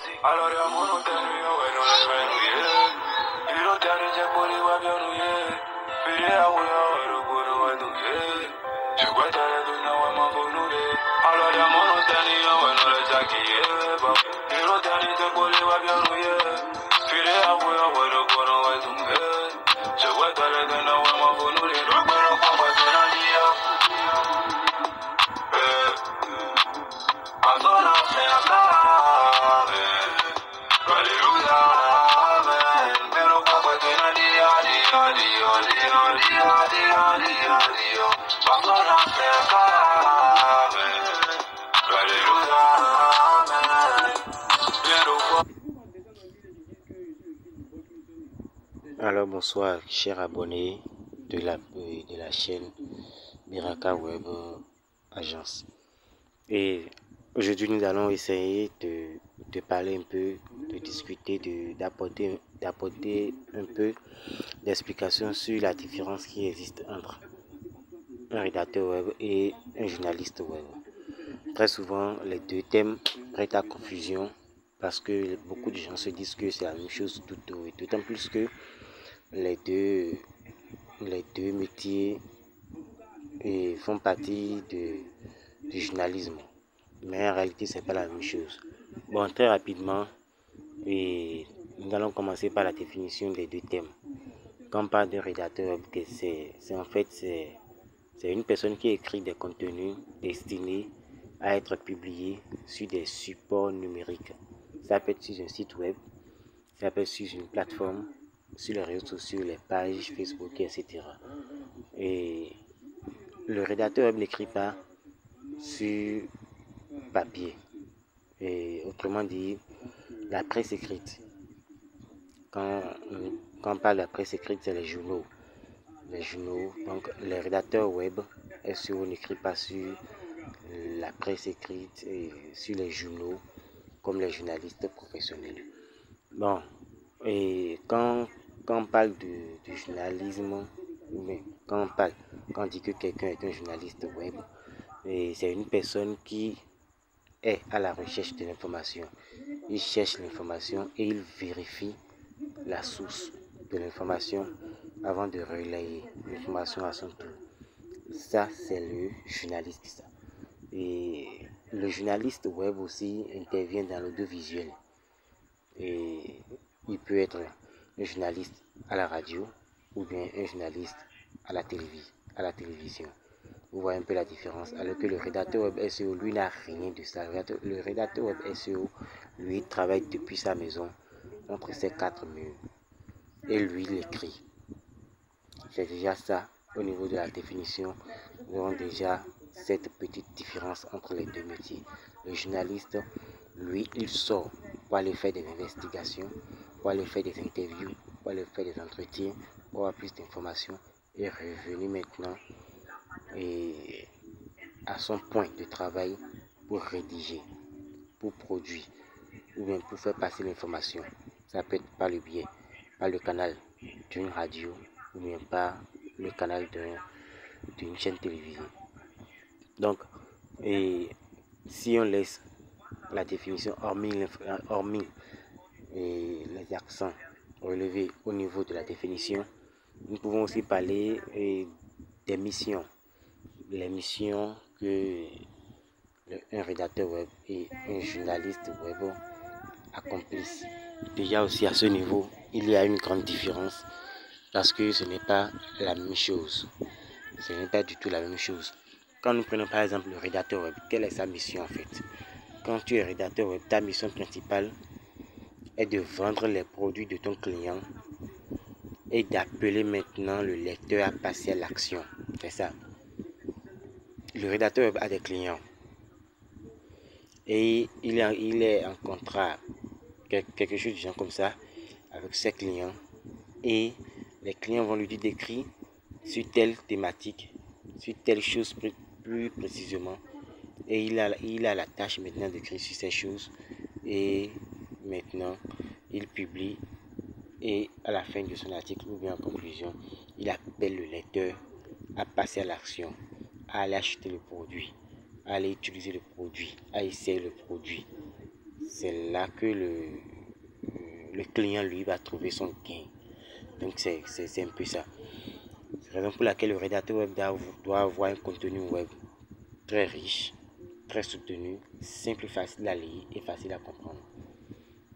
Allora mono tenio e non è meno ye. Io tani je puri wa bionu ye. Fire awo yo ero guru wa du ye. Je guata le du na wa ma bonu ye. Allora mono tenio e non è jaki ye. Io tani je puri wa bionu ye. Fire awo yo ero guru wa du ye. Je guata le du na wa ma bonu ye. Rubero kwa ba tena dia. Adora me acabe. Hallelujah, amen. Pero como tena dia, dia, dia, dia, dia, dia, dia, dia. Adora me acabe. Hallelujah, amen. Pero Alors bonsoir chers abonnés de la chaîne Biraka Web Agence. Et aujourd'hui nous allons essayer de parler un peu, de discuter, d'apporter un peu d'explications sur la différence qui existe entre un rédacteur web et un journaliste web. Très souvent les deux thèmes prêtent à confusion parce que beaucoup de gens se disent que c'est la même chose, d'autant plus que les deux métiers font partie du journalisme, mais en réalité c'est pas la même chose. Bon, très rapidement, nous allons commencer par la définition des deux thèmes. Quand on parle d'un rédacteur web, c'est une personne qui écrit des contenus destinés à être publiés sur des supports numériques. Ça peut être sur un site web, ça peut être sur une plateforme, sur les réseaux sociaux, les pages Facebook, etc. Et le rédacteur web n'écrit pas sur papier. Et autrement dit, la presse écrite. Quand on parle de la presse écrite, c'est les journaux. Donc les rédacteurs web SEO n'écrivent pas sur la presse écrite et sur les journaux comme les journalistes professionnels. Bon, et quand on parle du journalisme, mais quand on dit que quelqu'un est un journaliste web, c'est une personne qui est à la recherche de l'information. Il cherche l'information et il vérifie la source de l'information avant de relayer l'information à son tour. Ça, c'est le journaliste. Ça. Et le journaliste web aussi intervient dans l'audiovisuel. Et il peut être un journaliste à la radio ou bien un journaliste à la télévision. Vous voyez un peu la différence. Alors que le rédacteur web SEO, lui, n'a rien de ça. Le rédacteur web SEO, lui, travaille depuis sa maison, entre ses quatre murs. Et lui, il écrit. C'est déjà ça. Au niveau de la définition, nous avons déjà cette petite différence entre les deux métiers. Le journaliste, lui, il sort pour aller faire des investigations, pour aller faire des interviews, pour aller faire des entretiens, pour avoir plus d'informations et revenir maintenant à son point de travail pour rédiger, pour produire ou bien pour faire passer l'information. Ça peut être par le canal d'une radio ou bien par le canal d'une chaîne télévisée. Donc, si on laisse la définition hormis les accents relevés au niveau de la définition, nous pouvons aussi parler des missions. Les missions que un rédacteur web et un journaliste web accomplissent. Déjà aussi à ce niveau, il y a une grande différence parce que ce n'est pas la même chose. Ce n'est pas du tout la même chose. Quand nous prenons par exemple le rédacteur web, quelle est sa mission en fait? Quand tu es rédacteur web, ta mission principale est de vendre les produits de ton client et d'appeler maintenant le lecteur à passer à l'action. C'est ça. Le rédacteur web a des clients et il est en contrat, quelque chose de genre comme ça, avec ses clients, et les clients vont lui dire d'écrire sur telle thématique, sur telle chose plus précisément, et il a la tâche maintenant d'écrire sur ces choses, et maintenant il publie, et à la fin de son article ou bien en conclusion, il appelle le lecteur à passer à l'action, à aller acheter le produit, à aller utiliser le produit, à essayer le produit. c'est là que le client, lui, va trouver son gain. Donc, c'est un peu ça. C'est la raison pour laquelle le rédacteur web doit avoir un contenu web très riche, très soutenu, simple, facile à lire et facile à comprendre.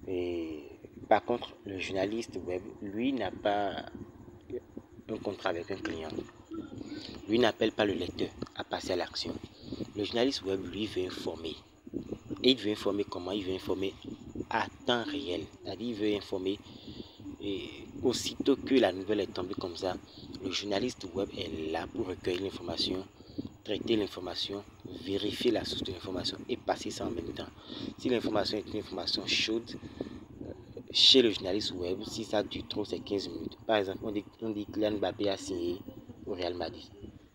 Et par contre, le journaliste web, lui, n'a pas un contrat avec un client. Lui n'appelle pas le lecteur à passer à l'action. Le journaliste web, lui, veut informer. Et il veut informer comment? Il veut informer à temps réel. C'est-à-dire, il veut informer aussitôt que la nouvelle est tombée comme ça. Le journaliste web est là pour recueillir l'information, traiter l'information, vérifier la source de l'information et passer ça en même temps. Si l'information est une information chaude, chez le journaliste web, si ça dure trop, c'est 15 minutes. Par exemple, on dit que Kylian Mbappé a signé au Real Madrid.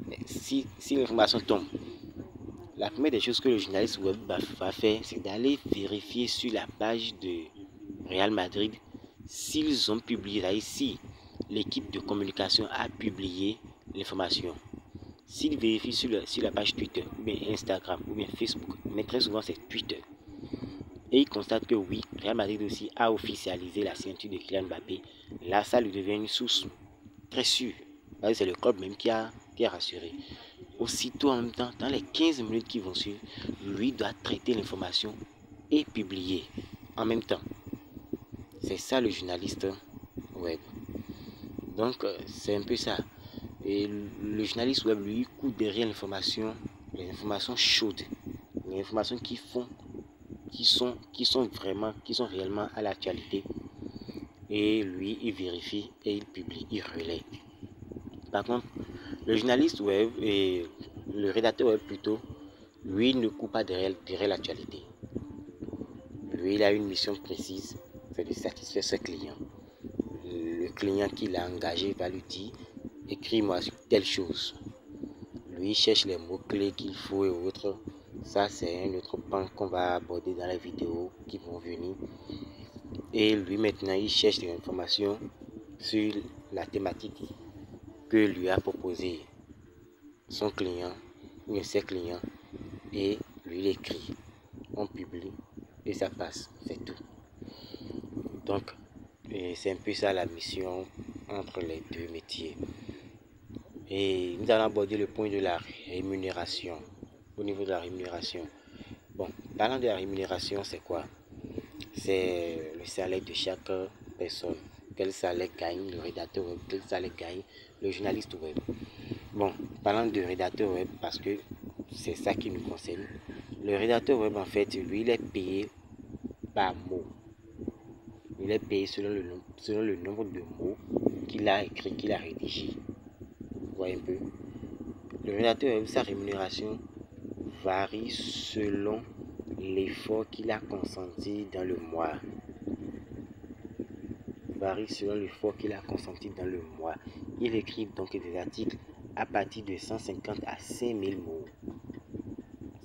Mais si l'information tombe, la première des choses que le journaliste web va faire, c'est d'aller vérifier sur la page de Real Madrid s'ils ont publié, là ici, l'équipe de communication a publié l'information. S'il vérifie sur la page Twitter, ou bien Instagram, ou bien Facebook, mais très souvent c'est Twitter, et il constate que oui, Real Madrid aussi a officialisé la signature de Kylian Mbappé, là ça lui devient une source très sûre. C'est le club même qui a rassuré. Aussitôt en même temps, dans les 15 minutes qui vont suivre, lui doit traiter l'information et publier en même temps. C'est ça le journaliste web. Donc c'est un peu ça. Et le journaliste web, lui, court derrière l'information, les informations chaudes, les informations qui sont réellement à l'actualité. Et lui, il vérifie et il publie, il relaie. Par contre, le journaliste web et le rédacteur web plutôt, lui ne court pas derrière l'actualité. Lui, il a une mission précise, c'est de satisfaire ses clients. Le client qui l'a engagé va lui dire, écris-moi telle chose. Lui, il cherche les mots-clés qu'il faut et autres. Ça, c'est un autre point qu'on va aborder dans les vidéos qui vont venir. Et lui, maintenant, il cherche des informations sur la thématique que lui a proposé son client ou ses clients. Et lui, il écrit, on publie et ça passe, c'est tout. Donc, c'est un peu ça la mission entre les deux métiers. Et nous allons aborder le point de la rémunération. Au niveau de la rémunération. Bon, parlant de la rémunération, c'est quoi? C'est le salaire de chaque personne. Quel salaire gagne le rédacteur web? Quel salaire gagne le journaliste web? Bon, parlant de rédacteur web, parce que c'est ça qui nous concerne. Le rédacteur web, en fait, lui, il est payé par mot. Il est payé selon le nombre de mots qu'il a écrit, qu'il a rédigé. Vous voyez un peu? Le rédacteur web, sa rémunération varie selon l'effort qu'il a consenti dans le mois. Il écrit donc des articles à partir de 150 à 5000 mots.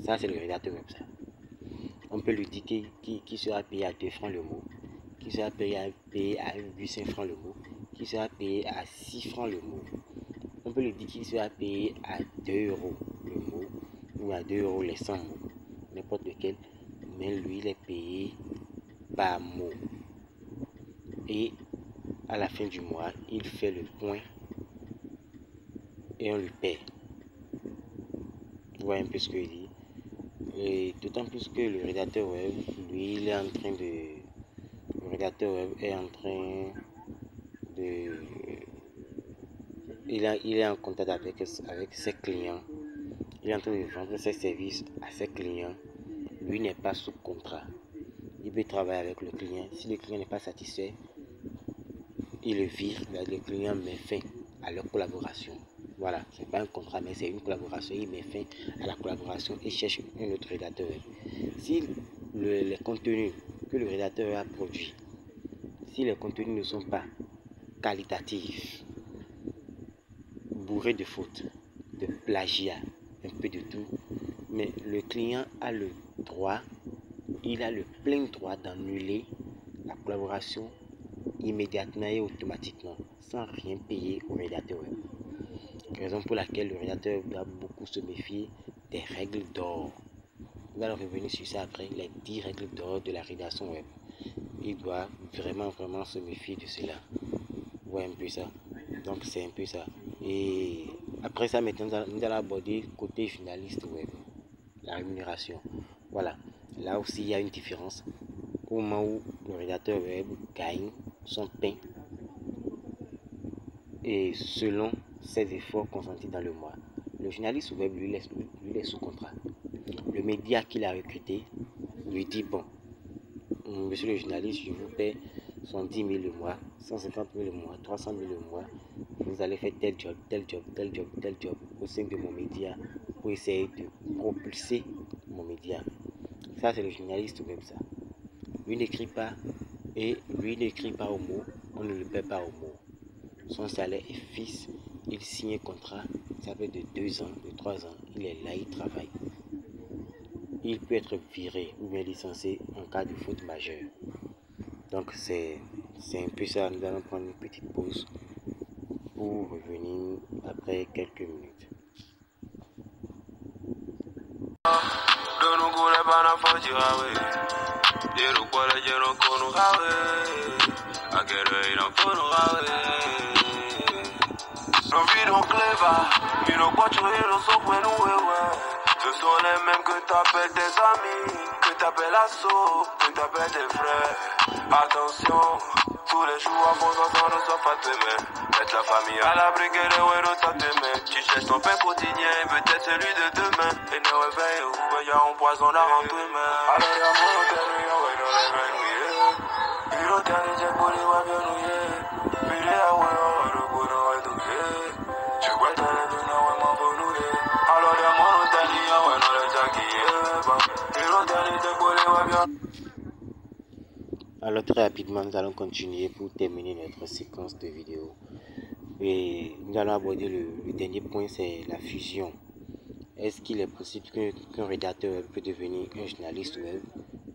Ça, c'est le rédacteur web, ça. On peut lui dire qu'il sera payé à 2 francs le mot, qu'il sera payé à 1,5 francs le mot, qu'il sera payé à 6 francs le mot. On peut lui dire qu'il sera payé à 2 euros le mot, ou à 2 euros les 100 mots, n'importe lequel, mais lui, il est payé par mot. Et à la fin du mois, il fait le point et on lui paie. Vous voyez un peu ce que je dis. Et d'autant plus que le rédacteur web, lui, il est en train il est en contact avec ses clients. Il est en train de vendre ses services à ses clients. Lui n'est pas sous contrat. Il peut travailler avec le client. Si le client n'est pas satisfait, il le vire. Le client met fin à leur collaboration. Voilà, c'est pas un contrat, mais c'est une collaboration. Il met fin à la collaboration et cherche un autre rédacteur. Si les contenus que le rédacteur a produits, si les contenus ne sont pas qualitatifs, bourrés de fautes, de plagiat, un peu de tout, mais le client a le droit, il a le plein droit d'annuler la collaboration immédiatement et automatiquement, sans rien payer au rédacteur web. Raison pour laquelle le rédacteur doit beaucoup se méfier des règles d'or. nous allons revenir sur ça après, les 10 règles d'or de la rédaction web. Il doit vraiment se méfier de cela. Ouais, un peu ça. Donc c'est un peu ça. Et après ça, maintenant, nous allons aborder côté journaliste web, la rémunération. Voilà. Là aussi, il y a une différence. Au moment où le rédacteur web gagne son pain et selon ses efforts consentis dans le mois, le journaliste web lui laisse sous contrat. Le média qu'il a recruté lui dit, bon, monsieur le journaliste, je vous paie 110 000 le mois, 150 000 le mois, 300 000 le mois. Vous allez faire tel job au sein de mon média pour essayer de propulser mon média. Ça, c'est le journaliste web, ça. Lui n'écrit pas et lui n'écrit pas au mot, on ne le paie pas au mot. Son salaire est fixe, il signe un contrat, ça fait de 2 ans, de 3 ans, il est là, il travaille. Il peut être viré ou bien licencié en cas de faute majeure. Donc c'est un peu ça, nous allons prendre une petite pause pour revenir après quelques minutes. Ce sont les mêmes que t'appelles tes amis, que t'appelles assaut, que t'appelles tes frères. Attention, tous les jours à fond ensemble ne soient pas tes mains. Mettre la famille à l'abri que les héros ça t'aimait. Tu cherches ton pain quotidien, peut-être celui de demain. Et ne réveille où il y a un poison là en demain. Alors y'a mon hôtel, y'a ouais dans les mains nouillées. Il hôtel, j'ai pour les web nouillés. Puis les ouais, le boulot est douillé. Tu vois t'as les deux, non, ouais, m'en faut nouiller. Alors y'a mon hôtel, y'a ouais dans les Alors très rapidement, nous allons continuer pour terminer notre séquence de vidéos. Et nous allons aborder le dernier point, c'est la fusion. Est-ce qu'il est possible qu'un rédacteur web peut devenir un journaliste web?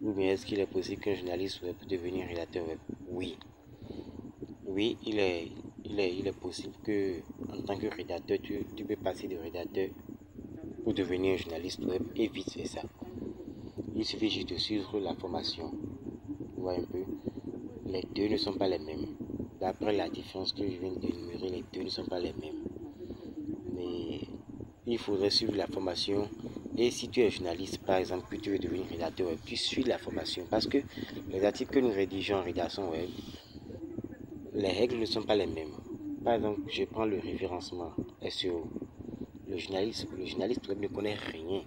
Ou bien est-ce qu'il est possible qu'un journaliste web peut devenir un rédacteur web? Oui. Oui, il est possible que en tant que rédacteur, tu peux passer de rédacteur pour devenir un journaliste web et vice versa. Il suffit juste de suivre la formation. Vous voyez un peu, les deux ne sont pas les mêmes. D'après la différence que je viens d'énumérer, les deux ne sont pas les mêmes. Mais il faudrait suivre la formation. Et si tu es journaliste, par exemple, que tu veux devenir rédacteur web, tu suis la formation. Parce que les articles que nous rédigeons en rédaction web, les règles ne sont pas les mêmes. Par exemple, je prends le référencement SEO. Le journaliste web ne connaît rien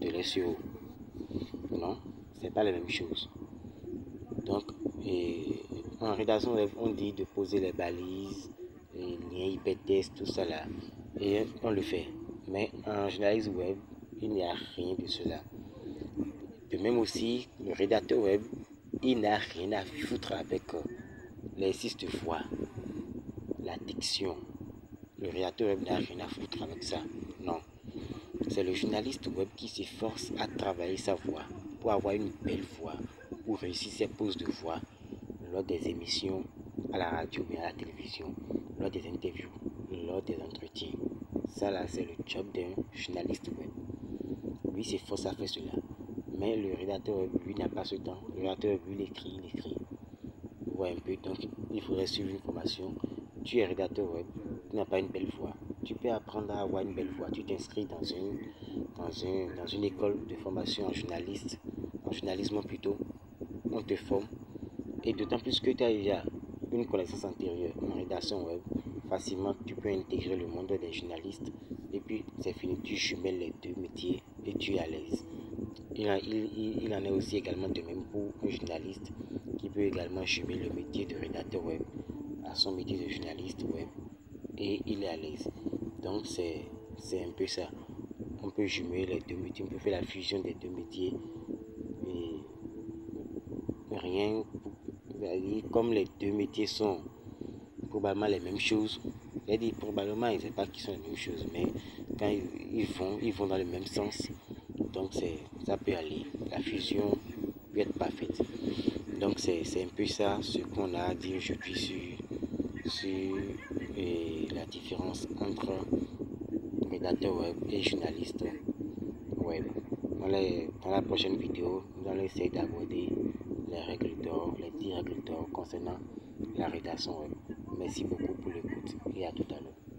de l'SEO. Non, c'est pas la même chose. Donc, en rédaction web, on dit de poser les balises, les liens hypertextes, tout ça là. Et on le fait. Mais en journalisme web, il n'y a rien de cela. De même aussi, le rédacteur web, il n'a rien à foutre avec l'exercice de voix, la diction. Le rédacteur web n'a rien à foutre avec ça. Non. C'est le journaliste web qui s'efforce à travailler sa voix pour avoir une belle voix, pour réussir ses poses de voix lors des émissions à la radio et à la télévision, lors des interviews, lors des entretiens. Ça là, c'est le job d'un journaliste web. Lui s'efforce à faire cela. Mais le rédacteur web, lui, n'a pas ce temps. Le rédacteur web, lui, il écrit. Vous voyez un peu, donc il faudrait suivre une formation. Tu es rédacteur web, tu n'as pas une belle voix. Tu peux apprendre à avoir une belle voix. Tu t'inscris dans une école de formation en journalisme plutôt. On te forme. Et d'autant plus que tu as déjà une connaissance antérieure en rédaction web, facilement tu peux intégrer le monde des journalistes. Et puis c'est fini, tu jumelles les deux métiers et tu es à l'aise. Il en est aussi également de même pour un journaliste qui peut également jumeler le métier de rédacteur web à son métier de journaliste web et il est à l'aise. Donc c'est un peu ça. On peut jumeler les deux métiers, on peut faire la fusion des deux métiers et rien, comme les deux métiers sont probablement les mêmes choses. J'ai dit probablement, je ne sais pas qu'ils sont les mêmes choses, mais quand ils vont dans le même sens. Donc ça peut aller. La fusion peut être parfaite. Donc c'est un peu ça ce qu'on a à dire aujourd'hui sur la différence entre rédacteur web et journaliste web. Dans la prochaine vidéo, nous allons essayer d'aborder les règles d'or, les 10 règles d'or concernant la rédaction web. Merci beaucoup pour l'écoute et à tout à l'heure.